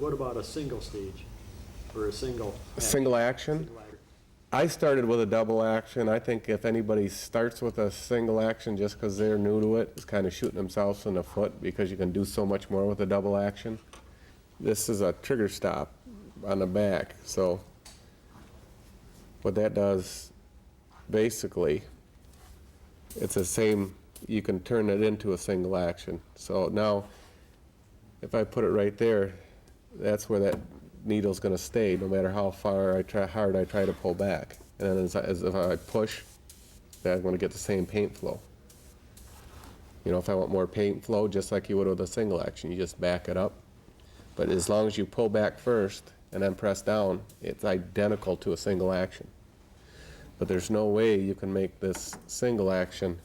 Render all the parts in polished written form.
what about a single stage or a single Single action? Single action. I started with a double action. I think if anybody starts with a single action just because they're new to it, is kind of shooting themselves in the foot because you can do so much more with a double action. This is a trigger stop on the back, so what that does, basically, it's the same, you can turn it into a single action. So now, if I put it right there, that's where that needle's going to stay, no matter how hard I try to pull back. And then as if I push, then I'm going to get the same paint flow. You know, if I want more paint flow, just like you would with a single action, you just back it up. But as long as you pull back first and then press down, it's identical to a single action. But there's no way you can make this single action.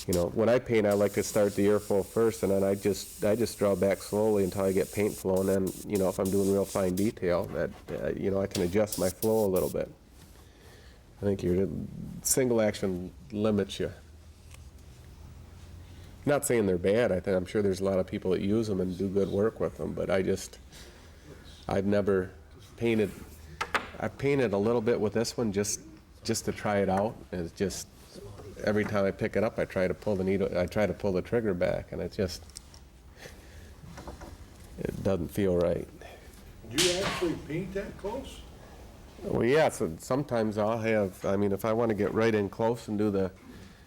You know, when I paint, I like to start the airflow first, and then I just draw back slowly until I get paint flow, and then, you know, if I'm doing real fine detail, that you know, I can adjust my flow a little bit. I think your single action limits you. Not saying they're bad. I'm sure there's a lot of people that use them and do good work with them, but I've never painted. I've painted a little bit with this one just to try it out. And it's just, every time I pick it up, I try to pull the needle, I try to pull the trigger back, and it doesn't feel right. Do you actually paint that close? Well, yeah, so sometimes I'll have, I mean, if I want to get right in close and do the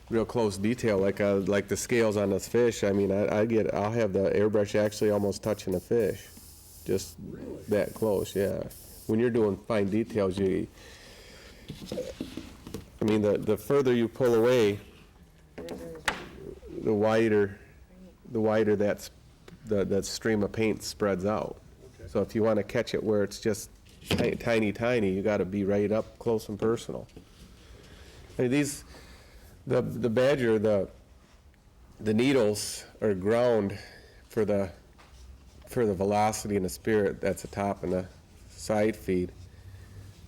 real close detail, like the scales on this fish, I mean, I'll have the airbrush actually almost touching the fish. Just Really? that close, yeah. When you're doing fine details, I mean, the further you pull away, the wider that stream of paint spreads out. Okay. So if you want to catch it where it's just tiny, you got to be right up close and personal. I mean, the Badger, the needles are ground for the velocity and the spirit that's the top and the side feed.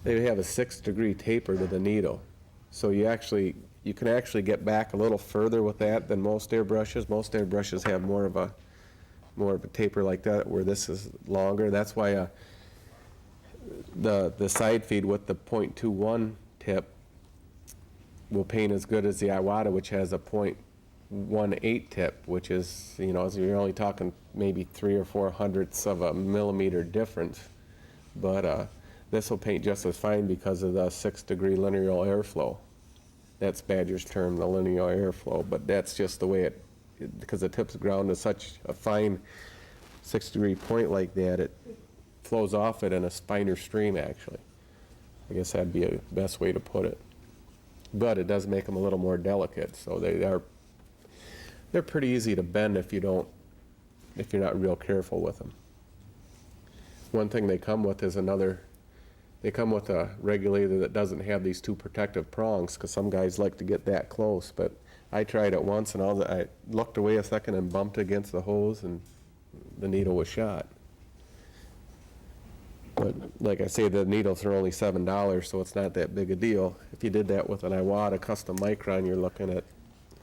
They have a 6-degree taper to the needle. So you can actually get back a little further with that than most airbrushes. Most airbrushes have more of a taper like that, where this is longer. That's why the side feed with the .21 tip will paint as good as the Iwata, which has a .18 tip, which is, you know, you're only talking maybe 3 or 4 hundredths of a millimeter difference. But this will paint just as fine because of the 6-degree linear airflow. That's Badger's term, the linear airflow, but that's just the way because the tip's ground is such a fine 6-degree point like that, it flows off it in a finer stream, actually. I guess that'd be a best way to put it. But it does make them a little more delicate, so they're pretty easy to bend if you're not real careful with them. One thing they come with is they come with a regulator that doesn't have these 2 protective prongs, because some guys like to get that close, but I tried it once and I looked away a second and bumped against the hose and the needle was shot. But like I say, the needles are only $7, so it's not that big a deal. If you did that with an Iwata custom micron, you're looking at,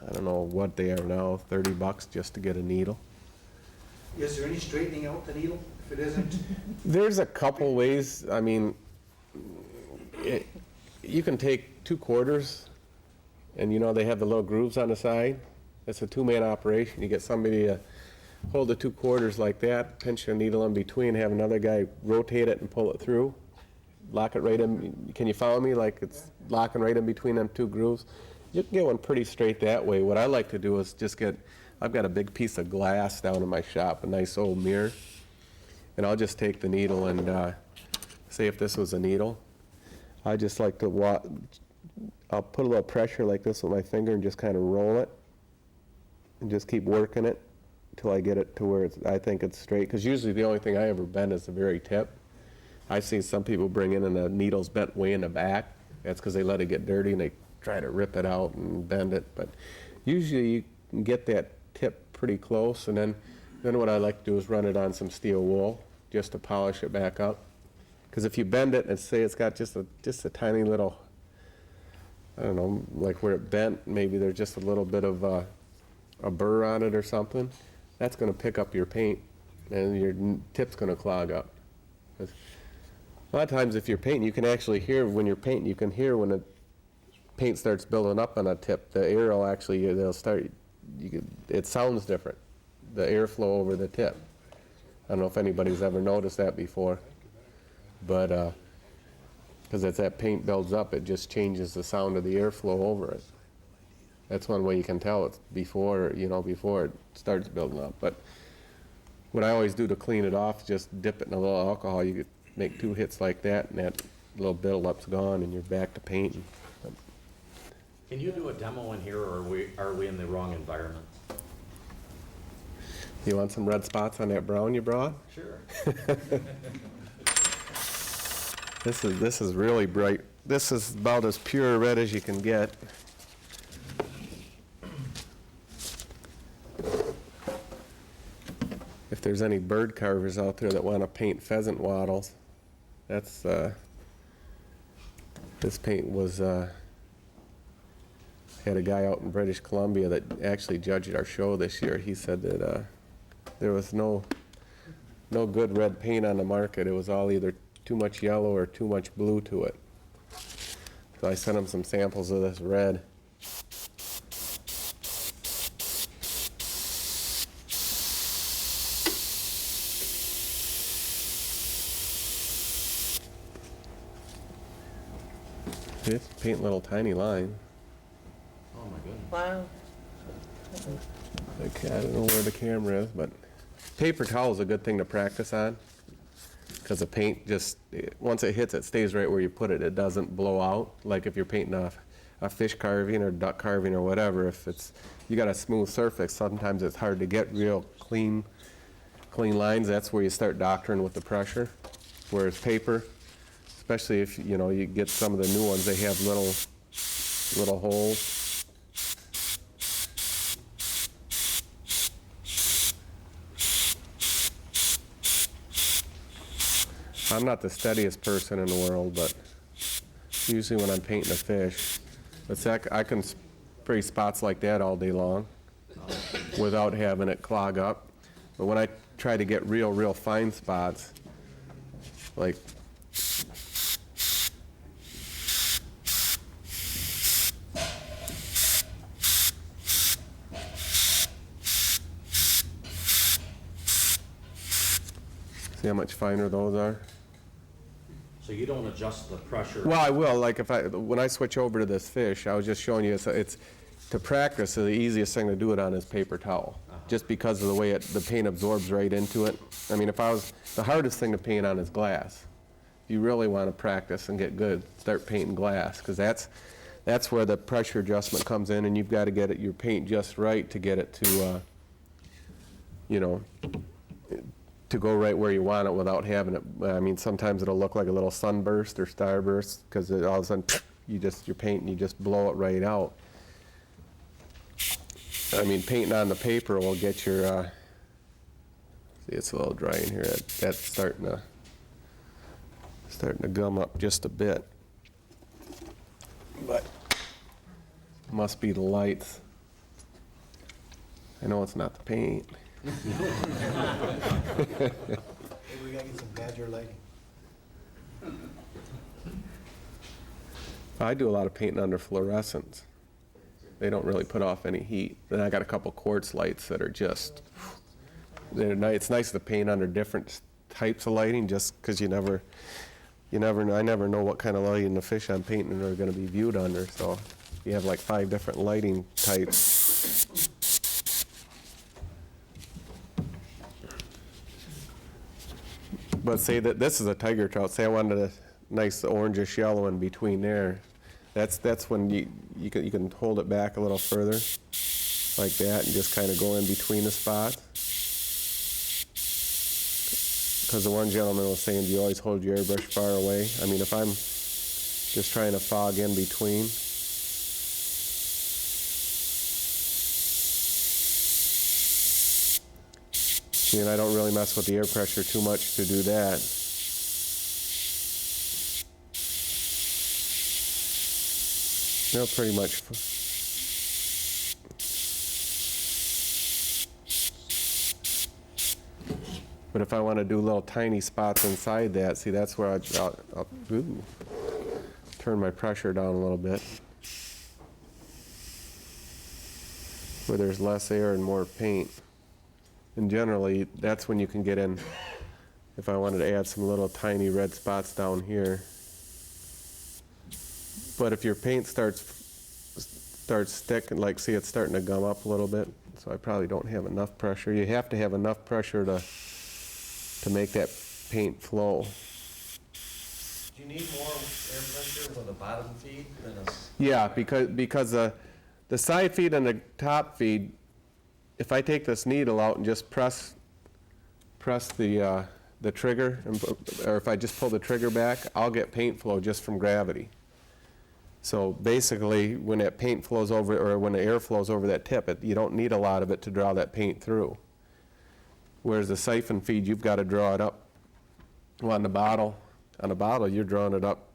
I don't know what they are now, $30 just to get a needle. Is there any straightening out the needle if it isn't? There's a couple ways. I mean, you can take 2 quarters, and you know they have the little grooves on the side. It's a 2-man operation. You get somebody to hold the 2 quarters like that, pinch a needle in between, have another guy rotate it and pull it through, lock it right in. Can you follow me? Like it's locking right in between them 2 grooves. You can get one pretty straight that way. What I like to do is just I've got a big piece of glass down in my shop, a nice old mirror, and I'll just take the needle and say if this was a needle, I just like to I'll put a little pressure like this with my finger and just kind of roll it and just keep working it until I get it to where I think it's straight, because usually the only thing I ever bend is the very tip. I've seen some people bring in and the needle's bent way in the back. That's because they let it get dirty and they try to rip it out and bend it, but usually you can get that tip pretty close, and then what I like to do is run it on some steel wool just to polish it back up. Because if you bend it and say it's got just a tiny little, I don't know, like where it bent, maybe there's just a little bit of a burr on it or something, that's going to pick up your paint and your tip's going to clog up. 'Cause a lot of times if you're painting, you can actually hear when you're painting, you can hear when the paint starts building up on a tip. The air will actually, they'll start, it sounds different, the airflow over the tip. I don't know if anybody's ever noticed that before, but because as that paint builds up, it just changes the sound of the airflow over it. That's one way you can tell it's before, before it starts building up. But what I always do to clean it off, just dip it in a little alcohol. You could make 2 hits like that, and that little build-up's gone, and you're back to painting. Can you do a demo in here, or are we in the wrong environment? You want some red spots on that brown you brought? Sure. This is really bright. This is about as pure red as you can get. If there's any bird carvers out there that want to paint pheasant wattles, that's this paint was had a guy out in British Columbia that actually judged our show this year. He said that there was no good red paint on the market. It was all either too much yellow or too much blue to it. So I sent him some samples of this red. Just paint little tiny lines. Oh, my goodness. Wow. Okay, I don't know where the camera is, but paper towel is a good thing to practice on, because the paint just, once it hits, it stays right where you put it. It doesn't blow out. Like if you're painting a fish carving or duck carving or whatever, if you got a smooth surface, sometimes it's hard to get real clean lines. That's where you start doctoring with the pressure. Whereas paper, especially if you get some of the new ones, they have little holes. I'm not the steadiest person in the world, but usually when I'm painting a fish, I can spray spots like that all day long without having it clog up. But when I try to get real fine spots, like see how much finer those are? So you don't adjust the pressure? Well, I will. Like when I switch over to this fish, I was just showing you. It's to practice. The easiest thing to do it on is paper towel, just because of the way the paint absorbs right into it. I mean, the hardest thing to paint on is glass. If you really want to practice and get good, start painting glass, because that's where the pressure adjustment comes in, and you've got to get your paint just right to get it to, to go right where you want it without having it. I mean, sometimes it'll look like a little sunburst or starburst, because all of a sudden you're painting, you just blow it right out. I mean, painting on the paper will get your, see, it's a little dry in here. That's starting to gum up just a bit. But must be the lights. I know it's not the paint. Maybe we gotta get some badger lighting. I do a lot of painting under fluorescents. They don't really put off any heat. Then I got a couple quartz lights that are just, they're nice. It's nice to paint under different types of lighting, just because you never know. I never know what kind of lighting the fish I'm painting are going to be viewed under. So you have like 5 different lighting types. But say that this is a tiger trout. Say I wanted a nice orangish yellow in between there. That's when you can hold it back a little further, like that, and just kind of go in between the spots. Because the one gentleman was saying, do you always hold your airbrush far away? I mean, if I'm just trying to fog in between, see, and I don't really mess with the air pressure too much to do that. No, pretty much. But if I want to do little tiny spots inside that, see, that's where I'll ooh, turn my pressure down a little bit. Where there's less air and more paint. And generally, that's when you can get in, if I wanted to add some little tiny red spots down here. But if your paint starts sticking, like, see, it's starting to gum up a little bit, so I probably don't have enough pressure. You have to have enough pressure to make that paint flow. Do you need more air pressure with a bottom feed than a? Yeah, because the side feed and the top feed, if I take this needle out and just press the trigger, or if I just pull the trigger back, I'll get paint flow just from gravity. So basically, when that paint flows over, or when the air flows over that tip, you don't need a lot of it to draw that paint through. Whereas the siphon feed, you've got to draw it up. Well, on the bottle, you're drawing it up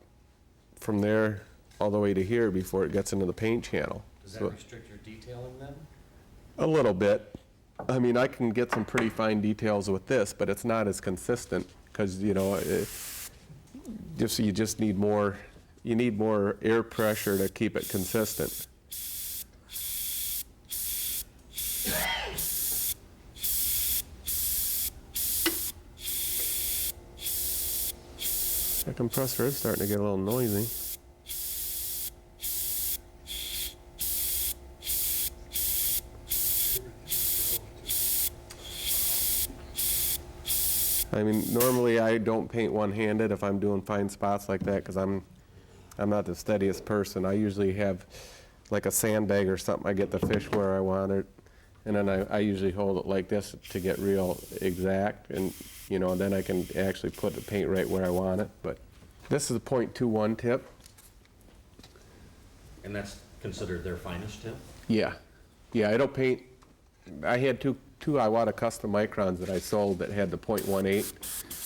from there all the way to here before it gets into the paint channel. Does that So, restrict your detailing then? a little bit. I mean, I can get some pretty fine details with this, but it's not as consistent because, you know, you just need more. You need more air pressure to keep it consistent. That compressor is starting to get a little noisy. I mean, normally I don't paint one-handed if I'm doing fine spots like that because I'm not the steadiest person. I usually have like a sandbag or something. I get the fish where I want it, and then I usually hold it like this to get real exact, and you know, then I can actually put the paint right where I want it. But this is a .21 tip. And that's considered their finest tip? Yeah, I don't paint. I had two Iwata custom microns that I sold that had the .18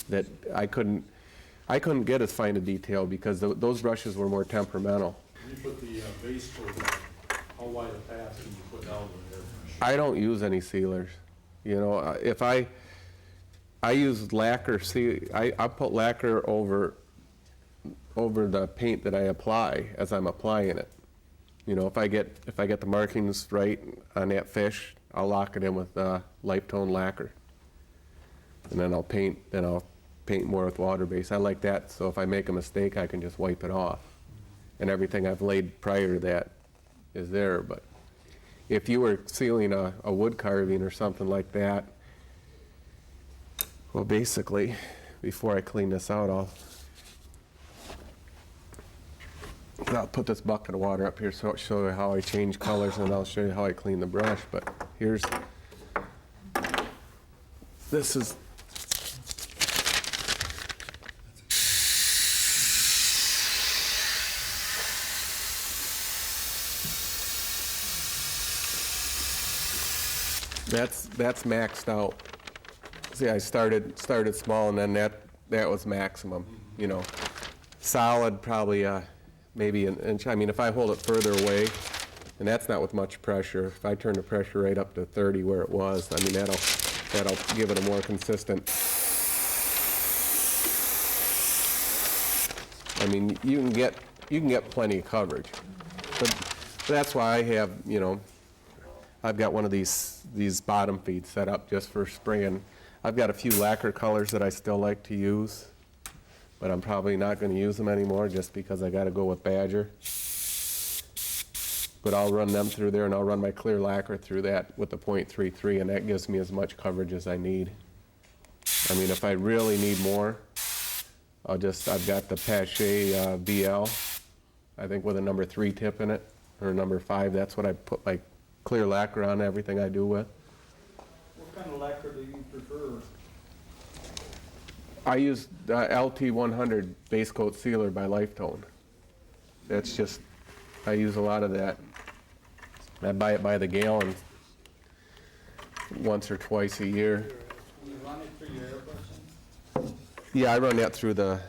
that I couldn't get as fine a detail because those brushes were more temperamental. You put the base coat on, how wide a path can you put down with airbrush? I don't use any sealers. You know, if I use lacquer, I put lacquer over the paint that I apply as I'm applying it. You know, if I get the markings right on that fish, I'll lock it in with light tone lacquer, and then I'll paint more with water base. I like that, so if I make a mistake, I can just wipe it off, and everything I've laid prior to that is there. But if you were sealing a wood carving or something like that, well, basically, before I clean this out, I'll put this bucket of water up here so I'll show you how I change colors, and I'll show you how I clean the brush. But this is that's maxed out. See, I started small, and then that was maximum. You know, solid probably maybe an inch. I mean, if I hold it further away, and that's not with much pressure. If I turn the pressure right up to 30 where it was, I mean that'll give it a more consistent. I mean, you can get plenty of coverage, but that's why I have, you know, I've got one of these bottom feeds set up just for spraying. I've got a few lacquer colors that I still like to use, but I'm probably not going to use them anymore just because I got to go with Badger. But I'll run them through there, and I'll run my clear lacquer through that with the .33, and that gives me as much coverage as I need. I mean, if I really need more, I've got the Pache BL, I think with a number 3 tip in it, or number 5. That's what I put my clear lacquer on everything I do with. What kind of lacquer do you prefer? I use LT100 base coat sealer by Lifetone. That's just, I use a lot of that. I buy it by the gallon once or twice a year. Do you run it through your airbrush? Yeah, I run that through the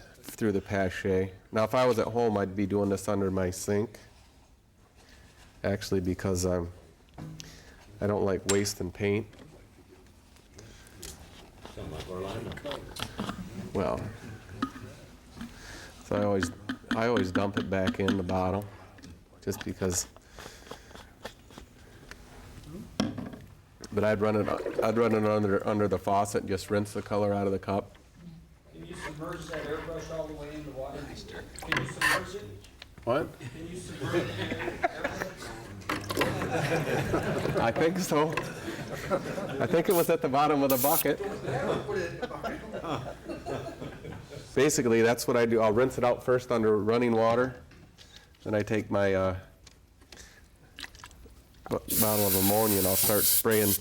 Pache. Now, if I was at home, I'd be doing this under my sink. Actually, because I don't like wasting paint. Sound like Orlando. Well, so I always dump it back in the bottle, just because. But I'd run it under the faucet, and just rinse the color out of the cup. Can you submerge that airbrush all the way into water? Can you submerge it? What? Can you submerge the airbrush? I think so. I think it was at the bottom of the bucket. Basically, that's what I do. I'll rinse it out first under running water. Then I take my bottle of ammonia and I'll start spraying.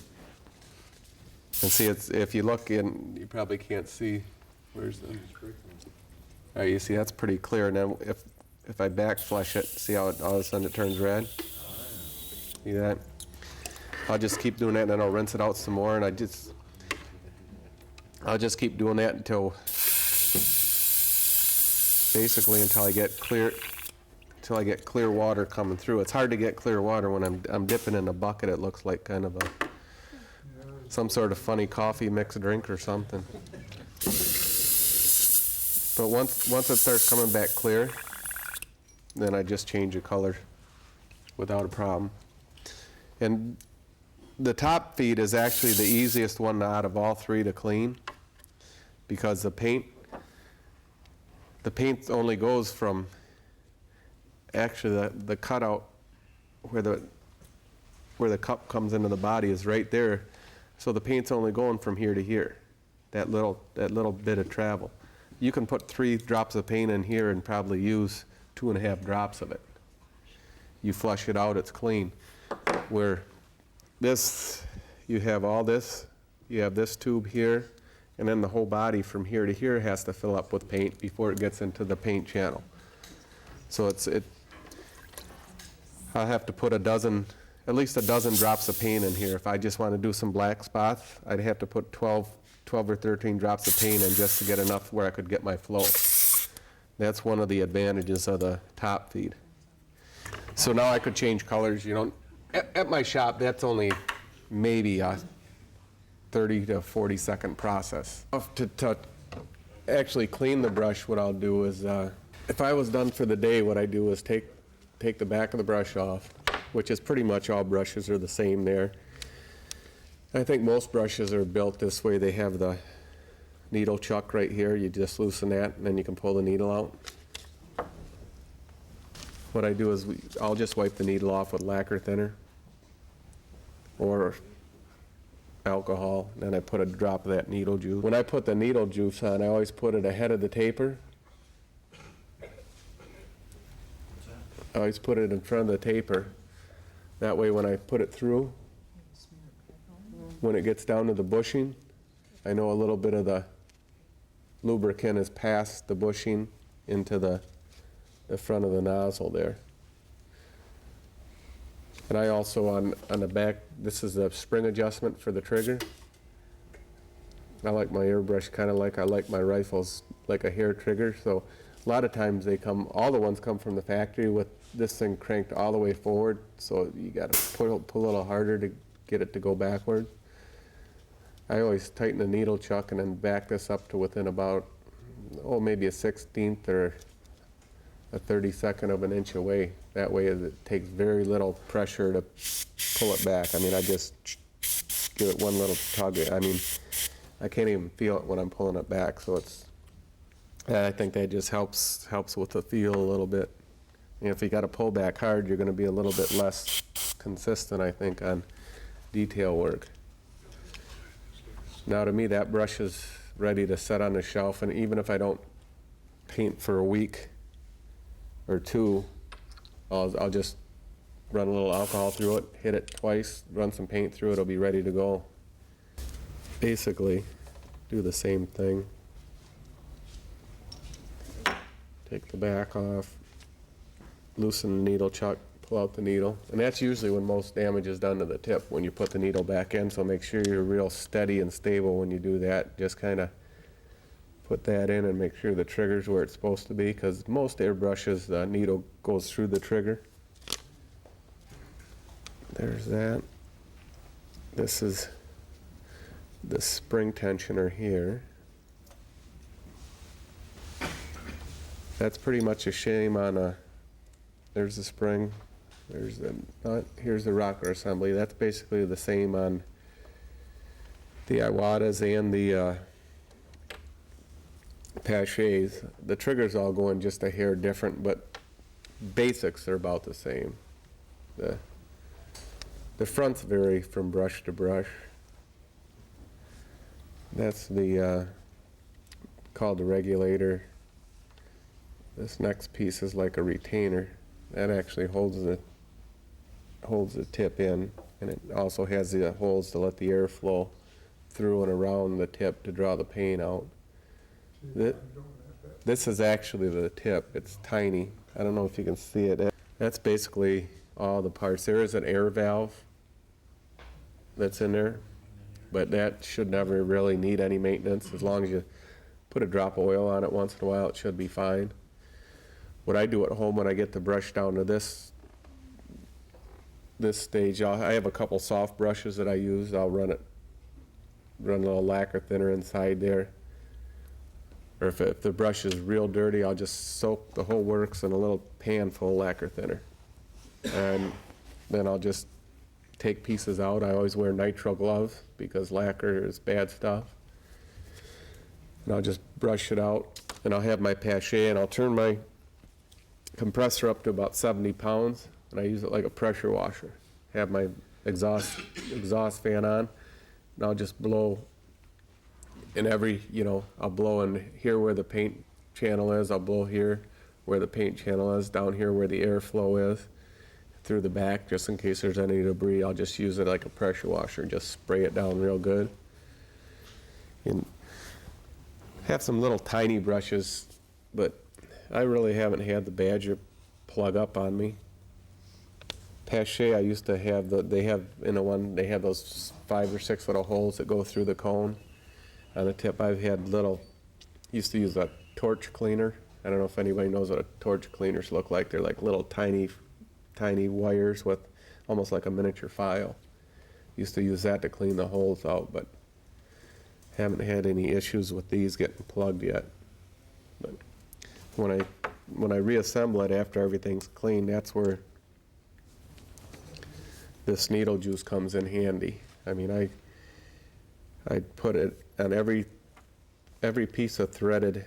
And see, if you look in, you probably can't see. Where's the? All right, you see that's pretty clear. Now, if I back flush it, see how all of a sudden it turns red? See that? I'll just keep doing that, and then I'll rinse it out some more, and I'll just keep doing that until basically until I get clear water coming through. It's hard to get clear water when I'm dipping in a bucket. It looks like kind of some sort of funny coffee mixed drink or something. But once it starts coming back clear, then I just change the color without a problem. And the top feed is actually the easiest one out of all three to clean, because the paint only goes from actually the cutout where the cup comes into the body is right there. So the paint's only going from here to here, that little bit of travel. You can put 3 drops of paint in here and probably use 2.5 drops of it. You flush it out, it's clean. Where this, you have all this, you have this tube here, and then the whole body from here to here has to fill up with paint before it gets into the paint channel. So I'll have to put at least a dozen drops of paint in here. If I just want to do some black spots, I'd have to put 12 or 13 drops of paint in just to get enough where I could get my flow. That's one of the advantages of the top feed. So now I could change colors, At my shop, that's only maybe a 30 to 40 second process. To actually clean the brush, what I'll do is, if I was done for the day, what I do is take the back of the brush off, which is pretty much all brushes are the same there. I think most brushes are built this way. They have the needle chuck right here. You just loosen that, and then you can pull the needle out. What I do is I'll just wipe the needle off with lacquer thinner or alcohol, and then I put a drop of that needle juice. When I put the needle juice on, I always put it ahead of the taper. I always put it in front of the taper. That way when I put it through, when it gets down to the bushing, I know a little bit of the lubricant is past the bushing into the front of the nozzle there. And I also, on the back, this is the spring adjustment for the trigger. I like my airbrush kind of like I like my rifles, like a hair trigger. So a lot of times all the ones come from the factory with this thing cranked all the way forward. So you got to pull a little harder to get it to go backward. I always tighten the needle chuck and then back this up to within about, maybe a 1/16 or a 32nd of an inch away. That way it takes very little pressure to pull it back. I mean, I just give it one little tug. I mean, I can't even feel it when I'm pulling it back. So I think that just helps with the feel a little bit. And if you got to pull back hard, you're going to be a little bit less consistent, I think, on detail work. Now to me, that brush is ready to set on the shelf, and even if I don't paint for a week or 2, I'll just run a little alcohol through it, hit it twice, run some paint through it, it'll be ready to go. Basically, do the same thing. Take the back off, loosen the needle chuck, pull out the needle. And that's usually when most damage is done to the tip, when you put the needle back in, so make sure you're real steady and stable when you do that. Just kind of put that in and make sure the trigger's where it's supposed to be, because most airbrushes, the needle goes through the trigger. There's that. This is the spring tensioner here. That's pretty much a shame on a, there's the spring, there's the nut, here's the rocker assembly. That's basically the same on the Iwatas and the Pachets. The triggers all going just a hair different, but basics are about the same. The fronts vary from brush to brush. That's the called the regulator. This next piece is like a retainer. That actually holds the tip in, and it also has the holes to let the air flow through and around the tip to draw the paint out. This is actually the tip. It's tiny. I don't know if you can see it. That's basically all the parts. There is an air valve that's in there, but that should never really need any maintenance. As long as you put a drop of oil on it once in a while, it should be fine. What I do at home when I get the brush down to this stage, I have a couple soft brushes that I use. I'll run a little lacquer thinner inside there. Or if the brush is real dirty, I'll just soak the whole works in a little pan full of lacquer thinner. And then I'll just take pieces out. I always wear nitrile gloves because lacquer is bad stuff. And I'll just brush it out, and I'll have my Pachet, and I'll turn my compressor up to about 70 pounds, and I use it like a pressure washer. Have my exhaust fan on, and I'll just blow in every, I'll blow in here where the paint channel is, I'll blow here where the paint channel is, down here where the airflow is, through the back, just in case there's any debris. I'll just use it like a pressure washer and just spray it down real good. And have some little tiny brushes, but I really haven't had the Badger plug up on me. Pachet, I used to have they have those 5 or 6 little holes that go through the cone on the tip. I've had used to use a torch cleaner. I don't know if anybody knows what a torch cleaners look like. They're like little tiny wires with almost like a miniature file. Used to use that to clean the holes out, but haven't had any issues with these getting plugged yet. But when I reassemble it after everything's clean, that's where this needle juice comes in handy. I mean, I put it on every piece of threaded.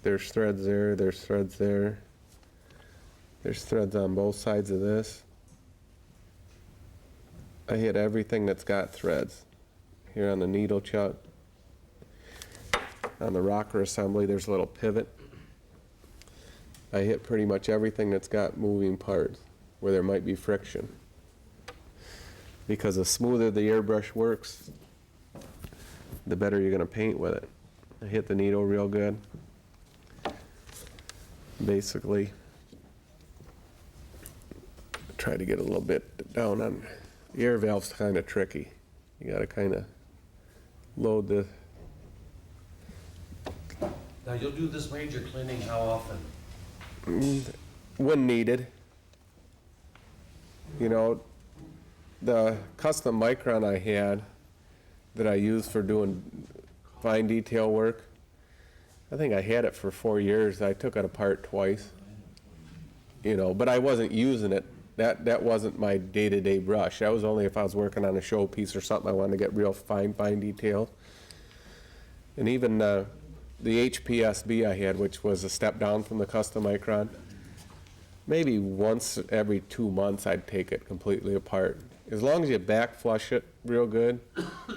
There's threads there, there's threads there. There's threads on both sides of this. I hit everything that's got threads. Here on the needle chuck. On the rocker assembly, there's a little pivot. I hit pretty much everything that's got moving parts where there might be friction. Because the smoother the airbrush works, the better you're going to paint with it. I hit the needle real good. Basically, try to get a little bit down on the air valve's kind of tricky. You got to kind of load the. Now, you'll do this major cleaning how often? When needed. The custom micron I had that I used for doing fine detail work, I think I had it for 4 years. I took it apart twice, but I wasn't using it. That wasn't my day-to-day brush. That was only if I was working on a showpiece or something I wanted to get real fine details. And even the HPSB I had, which was a step down from the custom micron, maybe once every 2 months I'd take it completely apart. As long as you back flush it real good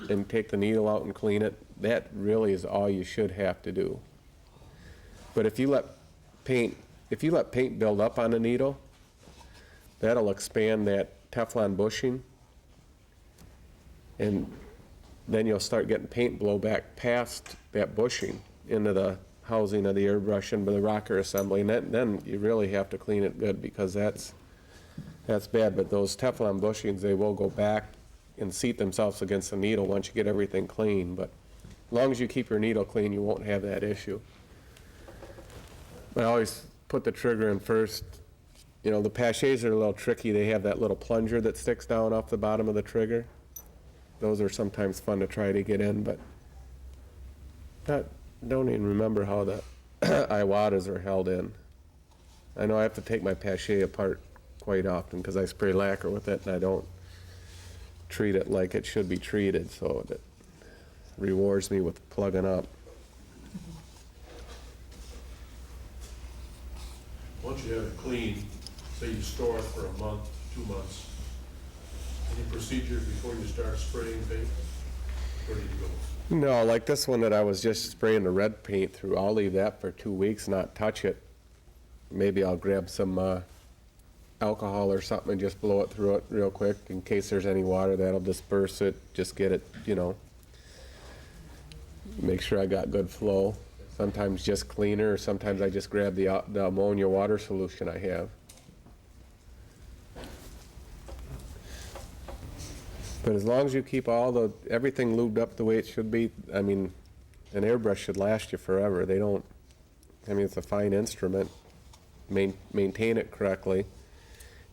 and take the needle out and clean it, that really is all you should have to do. But if you let paint build up on a needle, that'll expand that Teflon bushing, and then you'll start getting paint blowback past that bushing into the housing of the airbrush and the rocker assembly, and then you really have to clean it good, because that's bad. But those Teflon bushings, they will go back and seat themselves against the needle once you get everything clean. But as long as you keep your needle clean, you won't have that issue. I always put the trigger in first. The Pachets are a little tricky. They have that little plunger that sticks down off the bottom of the trigger. those are sometimes fun to try to get in, but don't even remember how the Iwatas are held in. I know I have to take my pache apart quite often because I spray lacquer with it and I don't treat it like it should be treated, so it rewards me with plugging up. Once you have it clean, say you store it for a month, 2 months, any procedures before you start spraying paint? Ready to go? No, like this one that I was just spraying the red paint through, I'll leave that for 2 weeks, not touch it. Maybe I'll grab some alcohol or something and just blow it through it real quick in case there's any water that'll disperse it, just get it, make sure I got good flow. Sometimes just cleaner, or sometimes I just grab the ammonia water solution I have. But as long as you keep everything lubed up the way it should be, I mean, an airbrush should last you forever. It's a fine instrument. Maintain it correctly.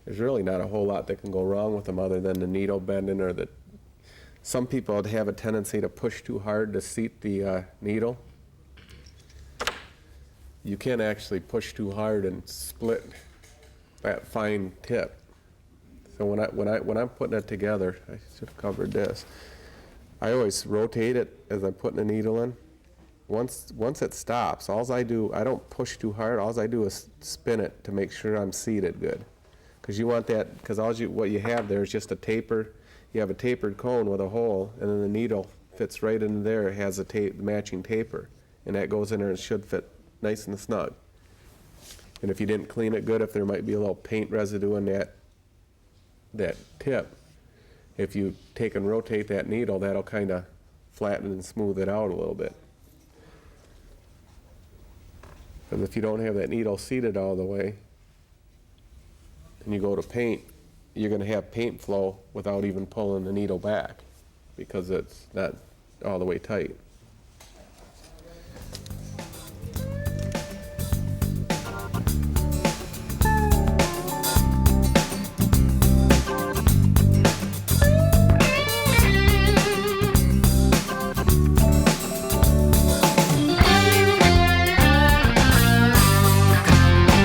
There's really not a whole lot that can go wrong with them other than the needle bending or some people would have a tendency to push too hard to seat the needle. You can actually push too hard and split that fine tip. So when I'm putting it together, I should have covered this. I always rotate it as I'm putting the needle in. Once it stops, I don't push too hard. All I do is spin it to make sure I'm seated good. Because you want that, because what you have there is just a taper. You have a tapered cone with a hole, and then the needle fits right in there. It has a matching taper, and that goes in there and it should fit nice and snug. And if you didn't clean it good, if there might be a little paint residue in that tip, if you take and rotate that needle, that'll kind of flatten and smooth it out a little bit. Because if you don't have that needle seated all the way, and you go to paint, you're going to have paint flow without even pulling the needle back because it's not all the way tight.